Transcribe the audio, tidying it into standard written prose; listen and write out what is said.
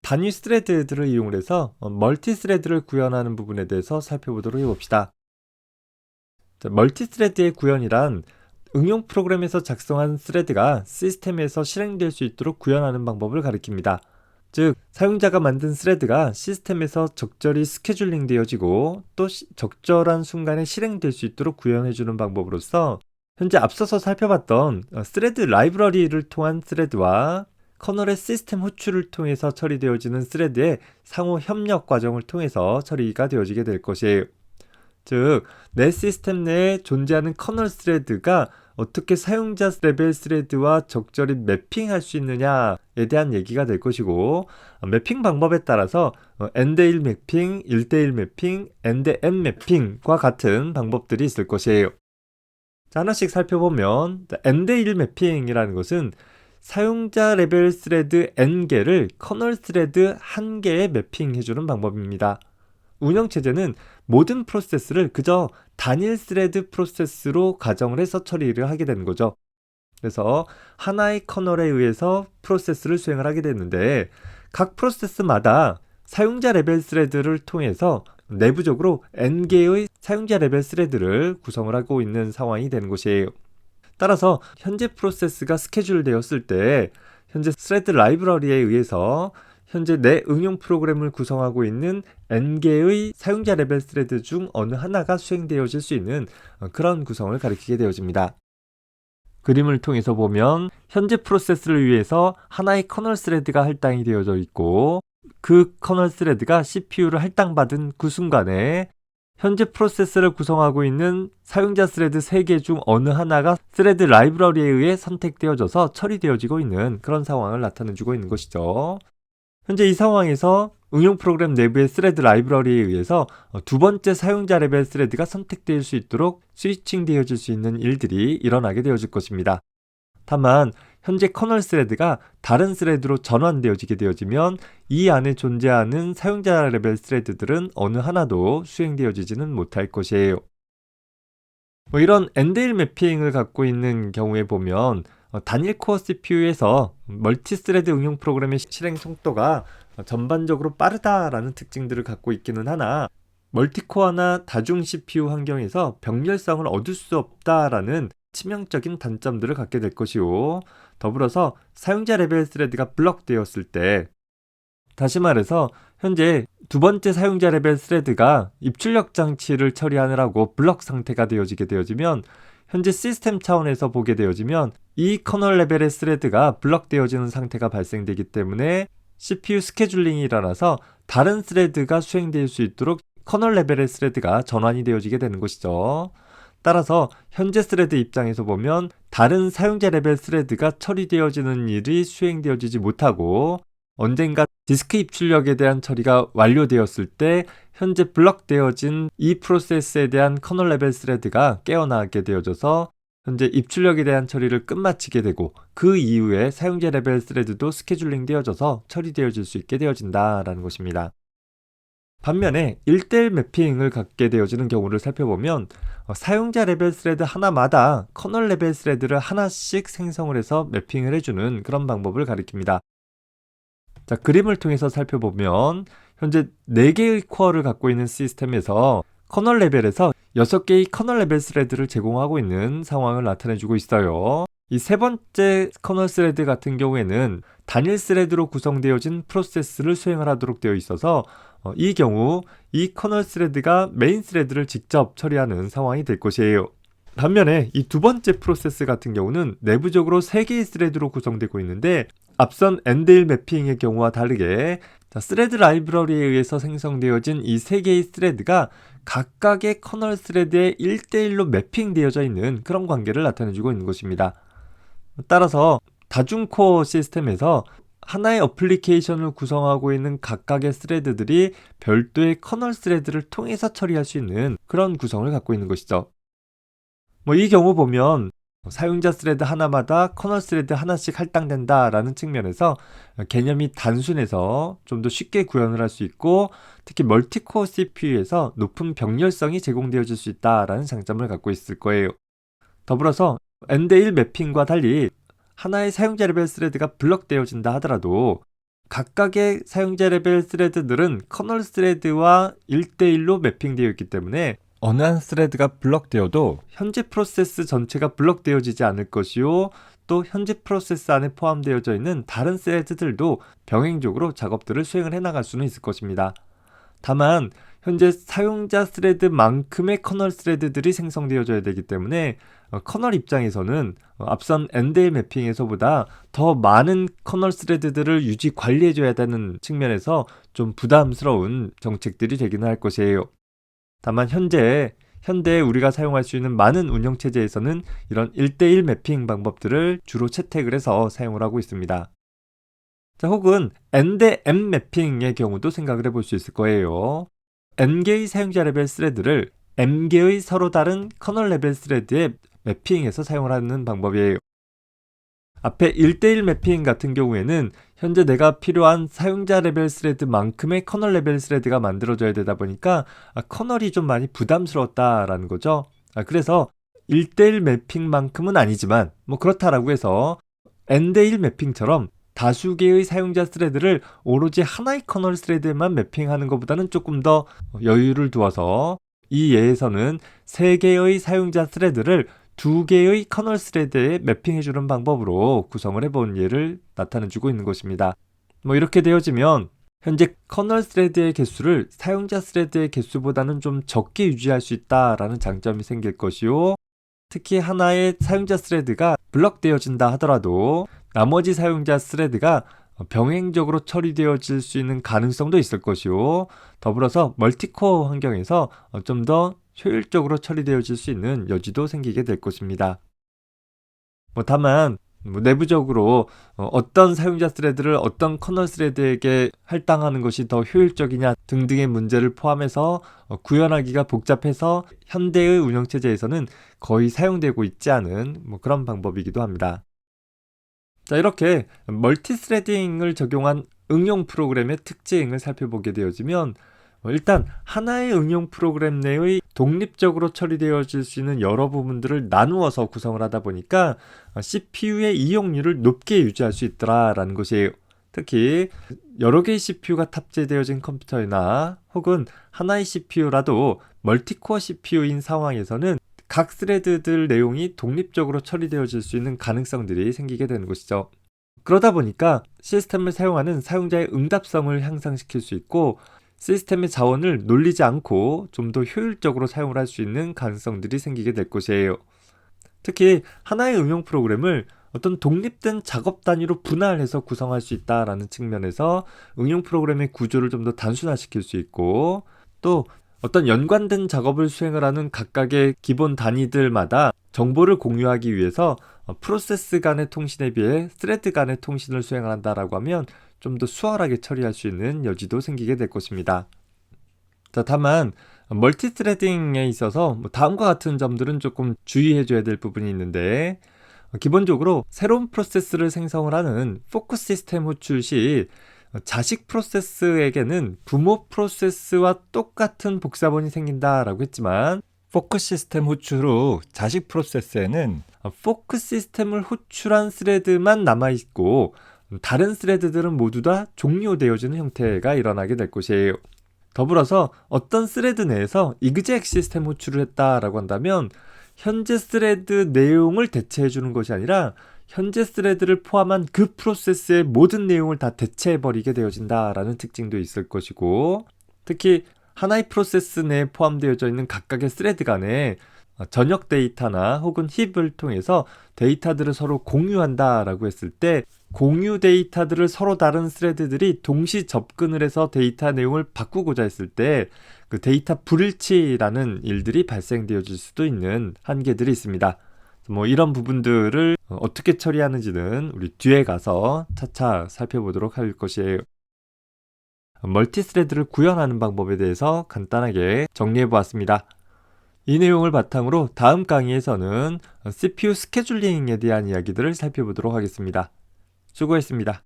단위 스레드들을 이용해서 멀티 스레드를 구현하는 부분에 대해서 살펴보도록 해봅시다. 멀티 스레드의 구현이란 응용 프로그램에서 작성한 스레드가 시스템에서 실행될 수 있도록 구현하는 방법을 가리킵니다. 즉, 사용자가 만든 스레드가 시스템에서 적절히 스케줄링 되어지고 또 적절한 순간에 실행될 수 있도록 구현해주는 방법으로서 현재 앞서서 살펴봤던 스레드 라이브러리를 통한 스레드와 커널의 시스템 호출을 통해서 처리되어지는 스레드의 상호 협력 과정을 통해서 처리가 되어지게 될 것이에요. 즉, 내 시스템 내에 존재하는 커널 스레드가 어떻게 사용자 레벨 스레드와 적절히 매핑할 수 있느냐에 대한 얘기가 될 것이고, 매핑 방법에 따라서 N:1 매핑, 1:1 매핑, N:N 매핑과 같은 방법들이 있을 것이에요. 자, 하나씩 살펴보면 N:1 매핑이라는 것은 사용자 레벨 스레드 N개를 커널 스레드 1개에 매핑해주는 방법입니다. 운영체제는 모든 프로세스를 그저 단일 스레드 프로세스로 가정을 해서 처리를 하게 되는 거죠. 그래서 하나의 커널에 의해서 프로세스를 수행을 하게 되는데, 각 프로세스마다 사용자 레벨 스레드를 통해서 내부적으로 N개의 사용자 레벨 스레드를 구성을 하고 있는 상황이 되는 것이에요. 따라서 현재 프로세스가 스케줄 되었을 때 현재 스레드 라이브러리에 의해서 현재 내 응용 프로그램을 구성하고 있는 N개의 사용자 레벨 스레드 중 어느 하나가 수행되어질 수 있는 그런 구성을 가리키게 되어집니다. 그림을 통해서 보면 현재 프로세스를 위해서 하나의 커널 스레드가 할당이 되어져 있고, 그 커널 스레드가 CPU를 할당받은 그 순간에 현재 프로세스를 구성하고 있는 사용자 스레드 3개 중 어느 하나가 스레드 라이브러리에 의해 선택되어져서 처리되어지고 있는 그런 상황을 나타내주고 있는 것이죠. 현재 이 상황에서 응용 프로그램 내부의 스레드 라이브러리에 의해서 두 번째 사용자 레벨 스레드가 선택될 수 있도록 스위칭 되어질 수 있는 일들이 일어나게 되어질 것입니다. 다만 현재 커널 스레드가 다른 스레드로 전환되어지게 되어지면 이 안에 존재하는 사용자 레벨 스레드들은 어느 하나도 수행되어지지는 못할 것이에요. 이런 N:1 매핑을 갖고 있는 경우에 보면 단일 코어 CPU에서 멀티 스레드 응용 프로그램의 실행 속도가 전반적으로 빠르다라는 특징들을 갖고 있기는 하나, 멀티코어나 다중 CPU 환경에서 병렬성을 얻을 수 없다라는 치명적인 단점들을 갖게 될 것이고, 더불어서 사용자 레벨 스레드가 블럭되었을 때, 다시 말해서 현재 두 번째 사용자 레벨 스레드가 입출력 장치를 처리하느라고 블럭 상태가 되어지면 현재 시스템 차원에서 보게 되어지면 이 커널 레벨의 스레드가 블럭되어지는 상태가 발생되기 때문에 CPU 스케줄링이 일어나서 다른 스레드가 수행될 수 있도록 커널 레벨의 스레드가 전환이 되어지게 되는 것이죠. 따라서 현재 스레드 입장에서 보면 다른 사용자 레벨 스레드가 처리되어지는 일이 수행되어지지 못하고, 언젠가 디스크 입출력에 대한 처리가 완료되었을 때 현재 블럭되어진 이 프로세스에 대한 커널 레벨 스레드가 깨어나게 되어져서 현재 입출력에 대한 처리를 끝마치게 되고, 그 이후에 사용자 레벨 스레드도 스케줄링 되어져서 처리되어질 수 있게 되어진다라는 것입니다. 반면에 1:1 매핑을 갖게 되어지는 경우를 살펴보면 사용자 레벨 스레드 하나마다 커널 레벨 스레드를 하나씩 생성을 해서 매핑을 해주는 그런 방법을 가리킵니다. 자, 그림을 통해서 살펴보면 현재 4개의 코어를 갖고 있는 시스템에서 커널 레벨에서 6개의 커널 레벨 스레드를 제공하고 있는 상황을 나타내주고 있어요. 이 세 번째 커널 스레드 같은 경우에는 단일 스레드로 구성되어진 프로세스를 수행을 하도록 되어 있어서 이 경우 이 커널 스레드가 메인 스레드를 직접 처리하는 상황이 될 것이에요. 반면에 이 두 번째 프로세스 같은 경우는 내부적으로 3개의 스레드로 구성되고 있는데, 앞선 N:1 매핑의 경우와 다르게 스레드 라이브러리에 의해서 생성되어진 이 3개의 스레드가 각각의 커널 스레드에 1:1로 매핑되어져 있는 그런 관계를 나타내주고 있는 것입니다. 따라서 다중코어 시스템에서 하나의 어플리케이션을 구성하고 있는 각각의 스레드들이 별도의 커널 스레드를 통해서 처리할 수 있는 그런 구성을 갖고 있는 것이죠. 이 경우 보면 사용자 스레드 하나마다 커널 스레드 하나씩 할당된다라는 측면에서 개념이 단순해서 좀 더 쉽게 구현을 할 수 있고, 특히 멀티코어 CPU에서 높은 병렬성이 제공되어질 수 있다라는 장점을 갖고 있을 거예요. 더불어서 N:1 매핑과 달리 하나의 사용자 레벨 스레드가 블럭되어진다 하더라도 각각의 사용자 레벨 스레드들은 커널 스레드와 1대1로 매핑되어 있기 때문에 어느 한 스레드가 블럭되어도 현재 프로세스 전체가 블럭되어지지 않을 것이요, 또 현재 프로세스 안에 포함되어져 있는 다른 스레드들도 병행적으로 작업들을 수행을 해나갈 수는 있을 것입니다. 다만 현재 사용자 스레드만큼의 커널 스레드들이 생성되어져야 되기 때문에 커널 입장에서는 앞선 엔데일 매핑에서보다 더 많은 커널 스레드들을 유지 관리해줘야 되는 측면에서 좀 부담스러운 정책들이 되기는 할 것이에요. 다만 현대 우리가 사용할 수 있는 많은 운영체제에서는 이런 1대1 매핑 방법들을 주로 채택을 해서 사용을 하고 있습니다. 자, 혹은 N 대 M 매핑의 경우도 생각을 해볼 수 있을 거예요. N개의 사용자 레벨 스레드를 M개의 서로 다른 커널 레벨 스레드에 매핑해서 사용을 하는 방법이에요. 앞에 1대1 매핑 같은 경우에는 현재 내가 필요한 사용자 레벨 스레드만큼의 커널 레벨 스레드가 만들어져야 되다 보니까 커널이 좀 많이 부담스러웠다라는 거죠. 그래서 1대1 매핑만큼은 아니지만 뭐 그렇다라고 해서 N대1 매핑처럼 다수 개의 사용자 스레드를 오로지 하나의 커널 스레드에만 매핑하는 것보다는 조금 더 여유를 두어서 이 예에서는 3개의 사용자 스레드를 2개의 커널 스레드에 매핑해주는 방법으로 구성을 해본 예를 나타내주고 있는 것입니다. 뭐 이렇게 되어지면 현재 커널 스레드의 개수를 사용자 스레드의 개수보다는 좀 적게 유지할 수 있다라는 장점이 생길 것이요, 특히 하나의 사용자 스레드가 블럭되어진다 하더라도 나머지 사용자 스레드가 병행적으로 처리되어질 수 있는 가능성도 있을 것이요, 더불어서 멀티코어 환경에서 좀 더 효율적으로 처리되어질 수 있는 여지도 생기게 될 것입니다. 다만 내부적으로 어떤 사용자 스레드를 어떤 커널 스레드에게 할당하는 것이 더 효율적이냐 등등의 문제를 포함해서 구현하기가 복잡해서 현대의 운영체제에서는 거의 사용되고 있지 않은 그런 방법이기도 합니다. 자, 이렇게 멀티 스레딩을 적용한 응용 프로그램의 특징을 살펴보게 되어지면 일단 하나의 응용 프로그램 내의 독립적으로 처리되어질 수 있는 여러 부분들을 나누어서 구성을 하다 보니까 CPU의 이용률을 높게 유지할 수 있더라라는 것이에요. 특히 여러 개의 CPU가 탑재되어진 컴퓨터나 혹은 하나의 CPU라도 멀티코어 CPU인 상황에서는 각 스레드들 내용이 독립적으로 처리되어질 수 있는 가능성들이 생기게 되는 것이죠. 그러다 보니까 시스템을 사용하는 사용자의 응답성을 향상시킬 수 있고 시스템의 자원을 놀리지 않고 좀 더 효율적으로 사용을 할 수 있는 가능성들이 생기게 될 것이에요. 특히 하나의 응용 프로그램을 어떤 독립된 작업 단위로 분할해서 구성할 수 있다라는 측면에서 응용 프로그램의 구조를 좀 더 단순화시킬 수 있고, 또 어떤 연관된 작업을 수행을 하는 각각의 기본 단위들마다 정보를 공유하기 위해서 프로세스 간의 통신에 비해 스레드 간의 통신을 수행한다라고 하면 좀 더 수월하게 처리할 수 있는 여지도 생기게 될 것입니다. 자, 다만 멀티 스레딩에 있어서 다음과 같은 점들은 조금 주의해줘야 될 부분이 있는데, 기본적으로 새로운 프로세스를 생성을 하는 포크 시스템 호출 시 자식 프로세스에게는 부모 프로세스와 똑같은 복사본이 생긴다라고 했지만, 포크 시스템 호출 후 자식 프로세스에는 포크 시스템을 호출한 스레드만 남아있고 다른 스레드들은 모두 다 종료되어지는 형태가 일어나게 될 것이에요. 더불어서 어떤 스레드 내에서 exec 시스템 호출을 했다라고 한다면 현재 스레드 내용을 대체해주는 것이 아니라 현재 스레드를 포함한 그 프로세스의 모든 내용을 다 대체해버리게 되어진다라는 특징도 있을 것이고, 특히 하나의 프로세스 내에 포함되어져 있는 각각의 스레드 간에 전역 데이터나 혹은 힙을 통해서 데이터들을 서로 공유한다라고 했을 때 공유 데이터들을 서로 다른 스레드들이 동시 접근을 해서 데이터 내용을 바꾸고자 했을 때 그 데이터 불일치라는 일들이 발생되어질 수도 있는 한계들이 있습니다. 이런 부분들을 어떻게 처리하는지는 우리 뒤에 가서 차차 살펴보도록 할 것이에요. 멀티 스레드를 구현하는 방법에 대해서 간단하게 정리해 보았습니다. 이 내용을 바탕으로 다음 강의에서는 CPU 스케줄링에 대한 이야기들을 살펴보도록 하겠습니다. 수고했습니다.